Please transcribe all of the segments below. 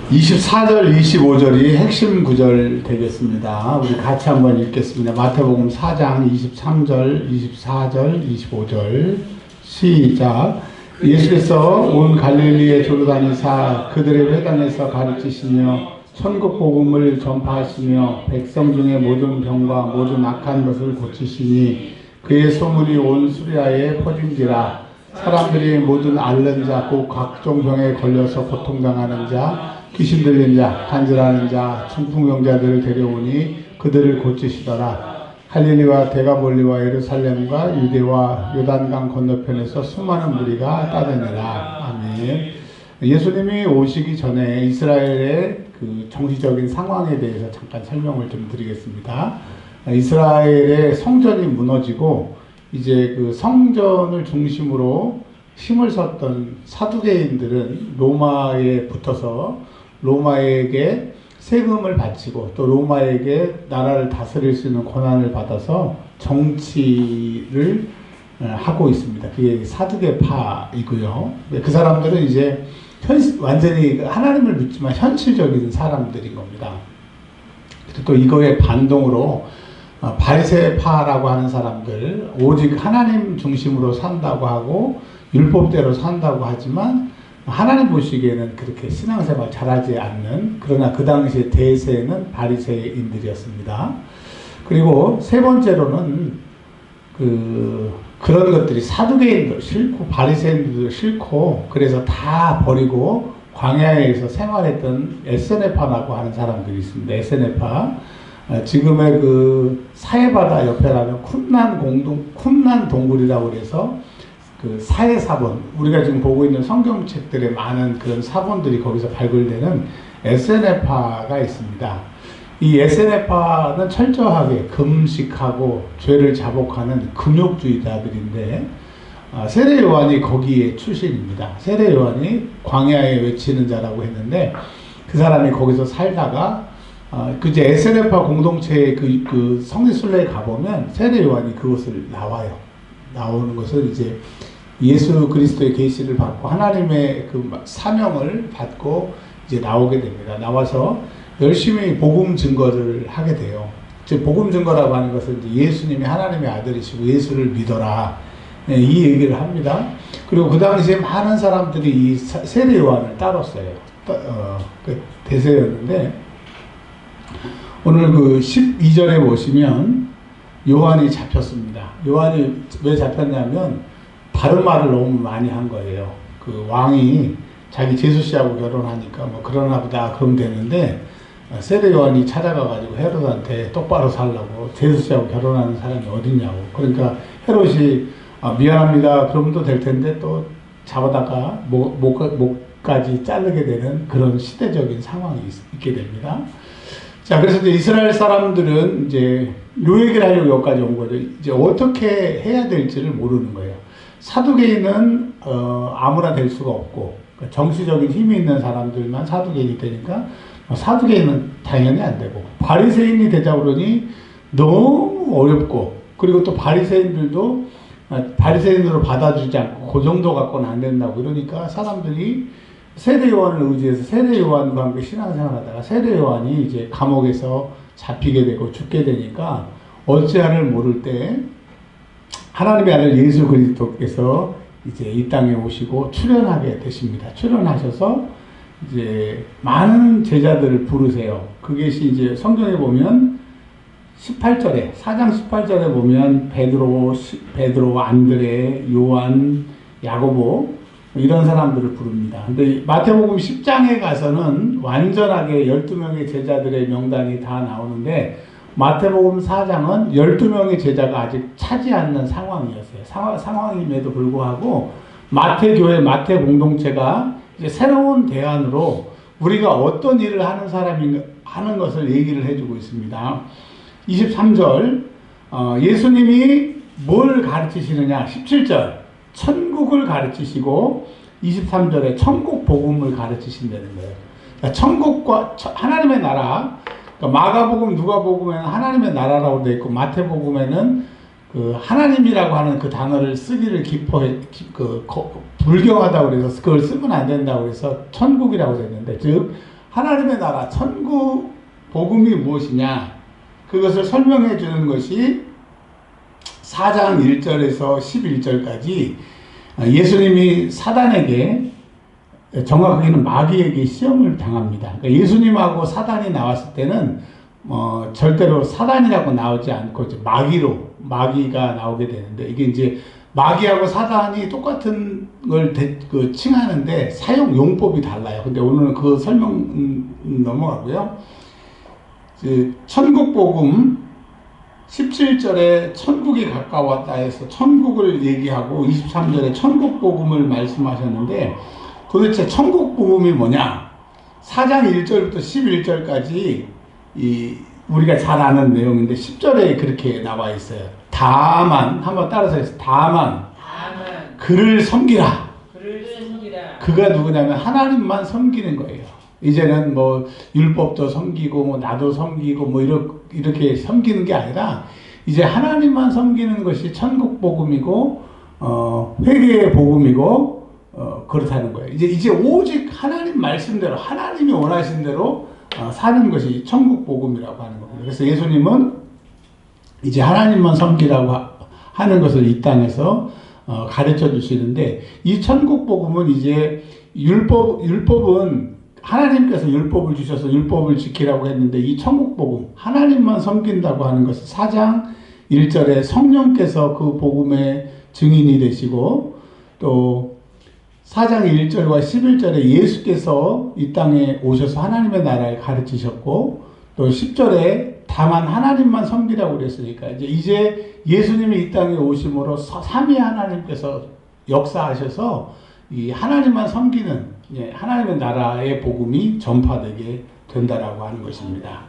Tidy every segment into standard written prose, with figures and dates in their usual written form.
24절, 25절이 핵심 구절 되겠습니다. 우리 같이 한번 읽겠습니다. 마태복음 4장 23절, 24절, 25절 시작. 예수께서 온 갈릴리에 두루다니사 그들의 회당에서 가르치시며 천국 복음을 전파하시며 백성 중에 모든 병과 모든 악한 것을 고치시니 그의 소문이 온 수리아에 퍼진지라. 사람들이 모든 앓는 자, 곧 각종 병에 걸려서 고통당하는 자, 귀신 들린 자, 간질하는 자, 중풍병자들을 데려오니 그들을 고치시더라. 갈릴리와 데가볼리와 예루살렘과 유대와 요단강 건너편에서 수많은 무리가 따르니라. 아멘. 예수님이 오시기 전에 이스라엘의 그 정치적인 상황에 대해서 잠깐 설명을 좀 드리겠습니다. 이스라엘의 성전이 무너지고 이제 그 성전을 중심으로 힘을 썼던 사두개인들은 로마에 붙어서 로마에게 세금을 바치고 또 로마에게 나라를 다스릴 수 있는 권한을 받아서 정치를 하고 있습니다. 그게 사두개파이고요. 그 사람들은 이제 완전히 하나님을 믿지만 현실적인 사람들인 겁니다. 또 이거에 반동으로 바리새파라고 하는 사람들, 오직 하나님 중심으로 산다고 하고 율법대로 산다고 하지만 하나님 보시기에는 그렇게 신앙생활 잘하지 않는, 그러나 그 당시에 대세는 바리새인들이었습니다. 그리고 세 번째로는 그런 것들이 사두개인도 싫고 바리새인들도 싫고 그래서 다 버리고 광야에서 생활했던 에세네파라고 하는 사람들이 있습니다. 에세네파. 지금의 그 사해바다 옆에라면 쿰난 동굴이라고 그래서 그 사해 사본, 우리가 지금 보고 있는 성경책들의 많은 그런 사본들이 거기서 발굴되는 에세네파가 있습니다. 이 에세네파는 철저하게 금식하고 죄를 자복하는 금욕주의자들인데, 세례 요한이 거기에 출신입니다. 세례 요한이 광야에 외치는 자라고 했는데 그 사람이 거기서 살다가 이제 에세네파 공동체의 그 성지순례에 가보면 세례 요한이 그것을 나와요. 나오는 것은 이제 예수 그리스도의 계시를 받고 하나님의 그 사명을 받고 이제 나오게 됩니다. 나와서 열심히 복음 증거를 하게 돼요. 즉 복음 증거라고 하는 것은 이제 예수님이 하나님의 아들이시고 예수를 믿어라, 이 얘기를 합니다. 그리고 그 당시에 많은 사람들이 이 세례 요한을 따랐어요. 그 대세였는데 오늘 그 12절에 보시면 요한이 잡혔습니다. 요한이 왜 잡혔냐면 바른 말을 너무 많이 한 거예요. 그 왕이 자기 제수 씨하고 결혼하니까 뭐 그러나 보다 그러면 되는데, 세례 요한이 찾아가가지고 헤롯한테 똑바로 살라고, 제수 씨하고 결혼하는 사람이 어딨냐고. 그러니까 헤롯이 미안합니다 그러면 또 될 텐데 또 잡아다가 목까지 자르게 되는 그런 시대적인 상황이 있게 됩니다. 자, 그래서 이제 이스라엘 사람들은 이제 요 얘기를 하려고 여기까지 온 거죠. 이제 어떻게 해야 될지를 모르는 거예요. 사두개인은 아무나 될 수가 없고, 정치적인 힘이 있는 사람들만 사두개인이 되니까 사두개인은 당연히 안 되고, 바리새인이 되자 그러니 너무 어렵고, 그리고 또 바리새인들도 바리새인으로 받아주지 않고 그 정도 갖고는 안 된다고 이러니까 사람들이 세례 요한을 의지해서 세례 요한과 함께 신앙생활 하다가 세례 요한이 이제 감옥에서 잡히게 되고 죽게 되니까 어찌하를 모를 때 하나님의 아들 예수 그리스도께서 이제 이 땅에 오시고 출현하게 되십니다. 출현하셔서 이제 많은 제자들을 부르세요. 그것이 이제 성경에 보면 18절에, 4장 18절에 보면 베드로, 안드레, 요한, 야고보 이런 사람들을 부릅니다. 근데 마태복음 10장에 가서는 완전하게 12명의 제자들의 명단이 다 나오는데 마태복음 4장은 12명의 제자가 아직 차지 않는 상황이었어요. 상황임에도 불구하고 마태교회, 마태 공동체가 이제 새로운 대안으로 우리가 어떤 일을 하는 사람인가 하는 것을 얘기를 해주고 있습니다. 23절, 예수님이 뭘 가르치시느냐? 17절, 천국을 가르치시고 23절에 천국 복음을 가르치신다는 거예요. 그러니까 천국과 하나님의 나라, 그러니까 마가복음, 누가복음에는 하나님의 나라라고 되어 있고 마태복음에는 그 하나님이라고 하는 그 단어를 쓰기를 불경하다고 그래서 그걸 쓰면 안 된다고 해서 천국이라고 되어 있는데, 즉 하나님의 나라, 천국 복음이 무엇이냐? 그것을 설명해 주는 것이 4장 1절에서 11절까지 예수님이 사단에게, 정확하게는 마귀에게 시험을 당합니다. 그러니까 예수님하고 사단이 나왔을 때는 절대로 사단이라고 나오지 않고 이제 마귀가 나오게 되는데, 이게 이제 마귀하고 사단이 똑같은 걸 칭하는데 사용 용법이 달라요. 근데 오늘은 그 설명 넘어가고요. 천국복음 17절에 천국이 가까웠다 해서 천국을 얘기하고 23절에 천국복음을 말씀하셨는데, 도대체 천국복음이 뭐냐? 4장 1절부터 11절까지 우리가 잘 아는 내용인데 10절에 그렇게 나와 있어요. 다만, 한번 따라서 해서 다만 그를 섬기라. 그가 누구냐면 하나님만 섬기는 거예요. 이제는 뭐 율법도 섬기고 뭐 나도 섬기고 뭐 이렇게 섬기는 게 아니라 이제 하나님만 섬기는 것이 천국 복음이고 회개의 복음이고 그렇다는 거예요. 이제 오직 하나님 말씀대로 하나님이 원하신 대로 사는 것이 천국 복음이라고 하는 겁니다. 그래서 예수님은 이제 하나님만 섬기라고 하는 것을 이 땅에서 가르쳐 주시는데, 이 천국 복음은 이제 율법은 하나님께서 율법을 주셔서 율법을 지키라고 했는데, 이 천국 복음, 하나님만 섬긴다고 하는 것은 4장 1절에 성령께서 그 복음의 증인이 되시고, 또 4장 1절과 11절에 예수께서 이 땅에 오셔서 하나님의 나라를 가르치셨고, 또 10절에 다만 하나님만 섬기라고 그랬으니까 이제 예수님이 이 땅에 오심으로 삼위 하나님께서 역사하셔서 이 하나님만 섬기는 하나님의 나라의 복음이 전파되게 된다라고 하는 것입니다.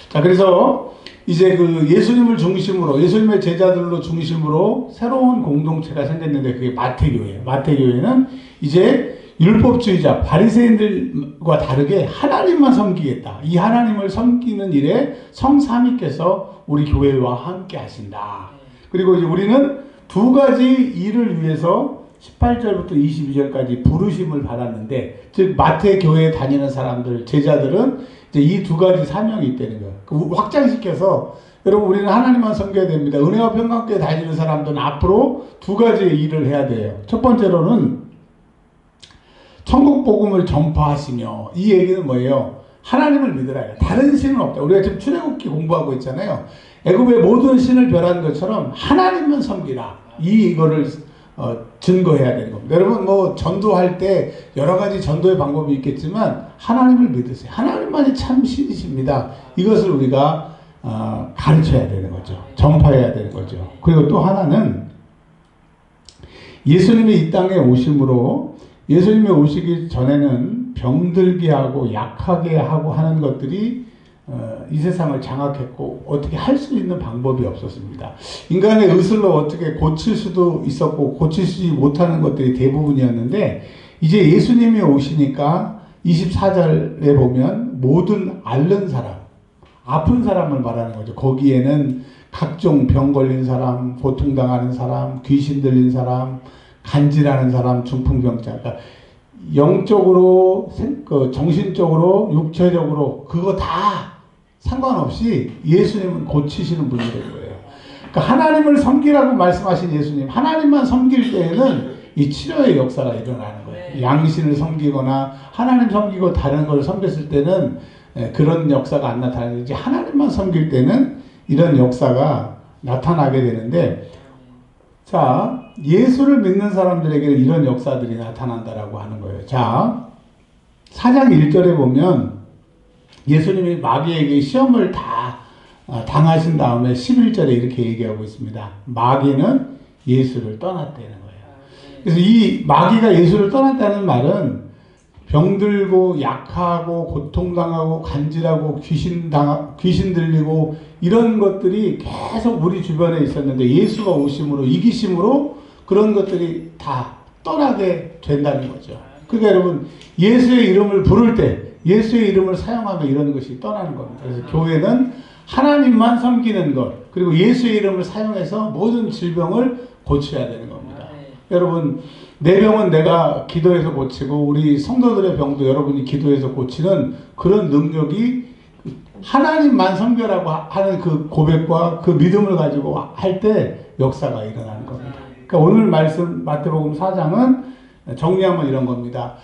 자, 그래서 이제 그 예수님을 중심으로, 예수님의 제자들로 중심으로 새로운 공동체가 생겼는데, 그게 마태교회예요. 마태교회는 이제 율법주의자 바리새인들과 다르게 하나님만 섬기겠다. 이 하나님을 섬기는 일에 성삼위께서 우리 교회와 함께 하신다. 그리고 이제 우리는 두 가지 일을 위해서 18절부터 22절까지 부르심을 받았는데, 즉 마태교회에 다니는 사람들, 제자들은 이제 이 두 가지 사명이 있다는 거예요. 확장시켜서 여러분, 우리는 하나님만 섬겨야 됩니다. 은혜와 평강교회 다니는 사람들은 앞으로 두 가지의 일을 해야 돼요. 첫 번째로는 천국 복음을 전파하시며, 이 얘기는 뭐예요? 하나님을 믿으라. 다른 신은 없다. 우리가 지금 출애굽기 공부하고 있잖아요. 애굽의 모든 신을 멸한 것처럼 하나님만 섬기라. 이거를 증거해야 되는 겁니다. 여러분, 뭐 전도할 때 여러 가지 전도의 방법이 있겠지만 하나님을 믿으세요. 하나님만이 참 신이십니다. 이것을 우리가 가르쳐야 되는 거죠. 전파해야 되는 거죠. 그리고 또 하나는 예수님이 이 땅에 오심으로, 예수님이 오시기 전에는 병들게 하고 약하게 하고 하는 것들이 이 세상을 장악했고 어떻게 할 수 있는 방법이 없었습니다. 인간의 의술로 어떻게 고칠 수도 있었고 고치지 못하는 것들이 대부분이었는데, 이제 예수님이 오시니까 24절에 보면 모든 앓는 사람, 아픈 사람을 말하는 거죠. 거기에는 각종 병 걸린 사람, 고통당하는 사람, 귀신 들린 사람, 간질하는 사람, 중풍병자, 그러니까 영적으로, 정신적으로, 육체적으로 그거 다 상관없이 예수님은 고치시는 분이 된 거예요. 그러니까 하나님을 섬기라고 말씀하신 예수님, 하나님만 섬길 때에는 이 치료의 역사가 일어나는 거예요. 양신을 섬기거나 하나님 섬기고 다른 걸 섬겼을 때는 그런 역사가 안 나타나는데, 이제 하나님만 섬길 때는 이런 역사가 나타나게 되는데, 자, 예수를 믿는 사람들에게는 이런 역사들이 나타난다라고 하는 거예요. 자, 4장 1절에 보면 예수님이 마귀에게 시험을 다 당하신 다음에 11절에 이렇게 얘기하고 있습니다. 마귀는 예수를 떠났다는 거예요. 그래서 이 마귀가 예수를 떠났다는 말은 병들고 약하고 고통당하고 간질하고 귀신 들리고 이런 것들이 계속 우리 주변에 있었는데, 예수가 오심으로, 이기심으로 그런 것들이 다 떠나게 된다는 거죠. 그러니까 여러분, 예수의 이름을 부를 때, 예수의 이름을 사용하면 이런 것이 떠나는 겁니다. 그래서 교회는 하나님만 섬기는 것, 그리고 예수의 이름을 사용해서 모든 질병을 고쳐야 되는 겁니다. 여러분, 내 병은 내가 기도해서 고치고 우리 성도들의 병도 여러분이 기도해서 고치는 그런 능력이 하나님만 섬겨라고 하는 그 고백과 그 믿음을 가지고 할 때 역사가 일어나는 겁니다. 그러니까 오늘 말씀 마태복음 4장은 정리하면 이런 겁니다.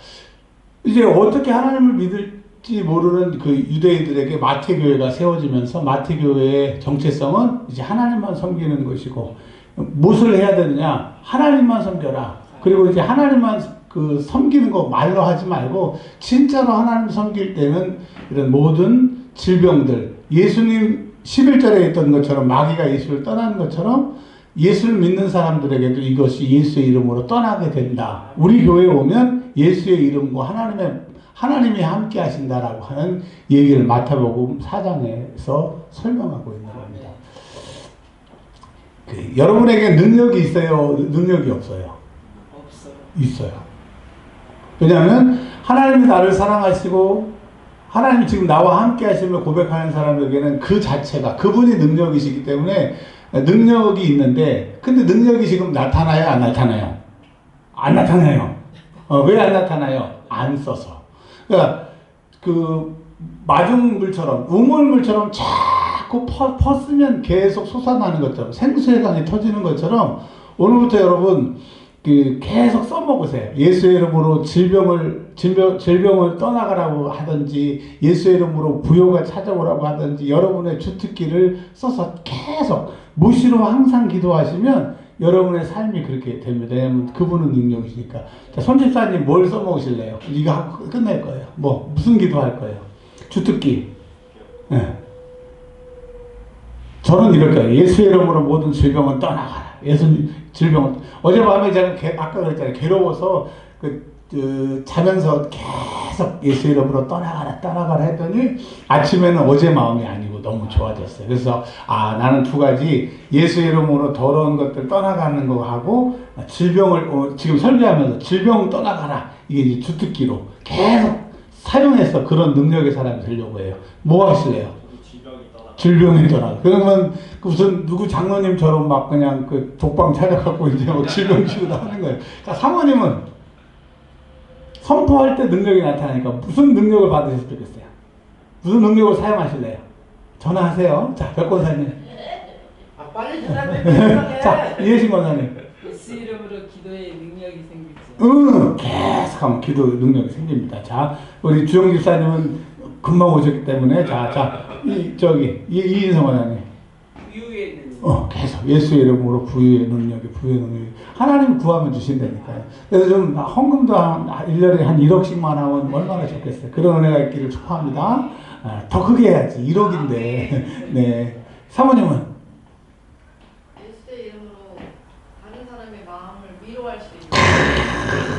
이제 어떻게 하나님을 믿을지 모르는 그 유대인들에게 마태교회가 세워지면서 마태교회의 정체성은 이제 하나님만 섬기는 것이고, 무엇을 해야 되느냐? 하나님만 섬겨라. 그리고 이제 하나님만 그 섬기는 거 말로 하지 말고 진짜로 하나님 섬길 때는 이런 모든 질병들, 예수님 11절에 있던 것처럼 마귀가 예수를 떠나는 것처럼 예수를 믿는 사람들에게도 이것이 예수의 이름으로 떠나게 된다. 우리 교회에 오면 예수의 이름과 하나님이 함께 하신다라고 하는 얘기를 마태복음 4장에서 설명하고 있는 겁니다. 여러분에게 능력이 있어요? 능력이 없어요? 없어요. 있어요. 왜냐하면 하나님이 나를 사랑하시고 하나님이 지금 나와 함께 하심을 고백하는 사람에게는 그 자체가 그분이 능력이시기 때문에 능력이 있는데, 근데 능력이 지금 나타나요? 안 나타나요? 안 나타나요. 왜 안 나타나요? 안 써서. 그러니까 그 마중물처럼 우물물처럼 자꾸 퍼쓰면 계속 솟아나는 것처럼 생수의 강이 터지는 것처럼 오늘부터 여러분 계속 써먹으세요. 예수의 이름으로 질병을 떠나가라고 하든지 예수의 이름으로 부요가 찾아오라고 하든지 여러분의 주특기를 써서 계속 무시로 항상 기도하시면 여러분의 삶이 그렇게 됩니다. 왜냐하면 그분은 능력이시니까. 자, 손집사님 뭘 써먹으실래요? 이거 하고 끝낼 거예요. 무슨 기도할 거예요? 주특기. 네. 저는 이럴 거예요. 예수의 이름으로 모든 질병은 떠나가라. 질병을. 어젯밤에 제가 아까 그랬잖아요. 괴로워서 자면서 계속 예수 이름으로 떠나가라 했더니 아침에는 어제 마음이 아니고 너무 좋아졌어요. 그래서 나는 두 가지, 예수 이름으로 더러운 것들 떠나가는 거 하고 질병을 지금 설교하면서 질병 떠나가라, 이게 이제 주특기로 계속 사용해서 그런 능력의 사람이 되려고 해요. 뭐 하실래요? 질병이 떠나. 그러면 무슨 누구 장로님처럼 막 그냥 그 독방 찾아갖고 이제 질병 치고 나오는 거예요. 자, 사모님은 선포할 때 능력이 나타나니까 무슨 능력을 받으셨으면 좋겠어요? 무슨 능력을 사용하실래요? 전화하세요. 자, 백권사님. 빨리 전화해. 자, 이해신 권사님. 예수 이름으로 기도에 능력이 생기죠. 계속 하면 기도 능력이 생깁니다. 자, 우리 주영 집사님은 금방 오셨기 때문에 이인성 권사님. 부유의 능력. 계속 예수의 이름으로 부유의 능력이. 하나님 구하면 주신다니까요. 그래서 좀 헌금도 한 1년에 한 1억씩만 하면 얼마나 좋겠어요. 그런 은혜가 있기를 축하합니다. 더 크게 해야지. 1억인데. 네. 사모님은? 예수의 이름으로 다른 사람의 마음을 위로할 수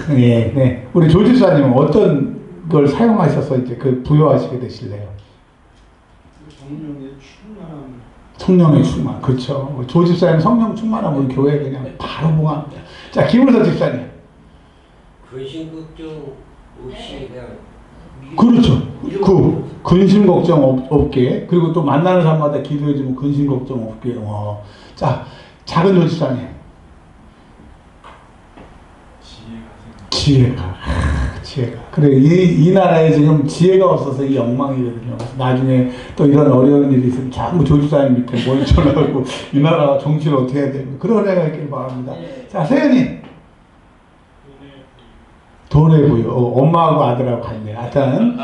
있는. 네, 네. 우리 조집사님은 어떤 걸 사용하셔서 이제 그 부여하시게 되실래요? 성령의 충만. 그렇죠. 조집사님 성령 충만하면 우리 교회 그냥 바로 봉합니다. 자, 김은서 집사님. 근심 걱정 없이 그냥 그렇죠. 근심 걱정 없게, 그리고 또 만나는 사람마다 기도해주면 근심 걱정 없게. 자, 작은 조집사님. 지혜가. 그래, 이 나라에 지금 지혜가 없어서 이 엉망이거든요. 나중에 또 이런 어려운 일이 있으면 자꾸 조주사님 밑에 모여쳐나가고 이 나라 정치를 어떻게 해야 되는 그런 애가 있길 바랍니다. 자, 세연이. 돈의 부유. 엄마하고 아들하고 같네. 하여튼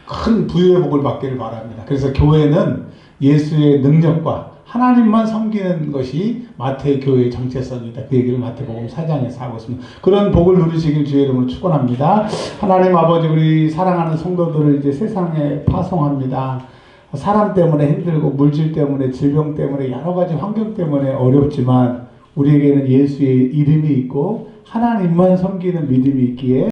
큰 부유의 복을 받기를 바랍니다. 그래서 교회는 예수의 능력과 하나님만 섬기는 것이 마태 교회의 정체성이다. 그 얘기를 마태복음 4장에서 하고 있습니다. 그런 복을 누리시길 주의 이름으로 축원합니다. 하나님 아버지, 우리 사랑하는 성도들을 이제 세상에 파송합니다. 사람 때문에 힘들고 물질 때문에 질병 때문에 여러 가지 환경 때문에 어렵지만 우리에게는 예수의 이름이 있고 하나님만 섬기는 믿음이 있기에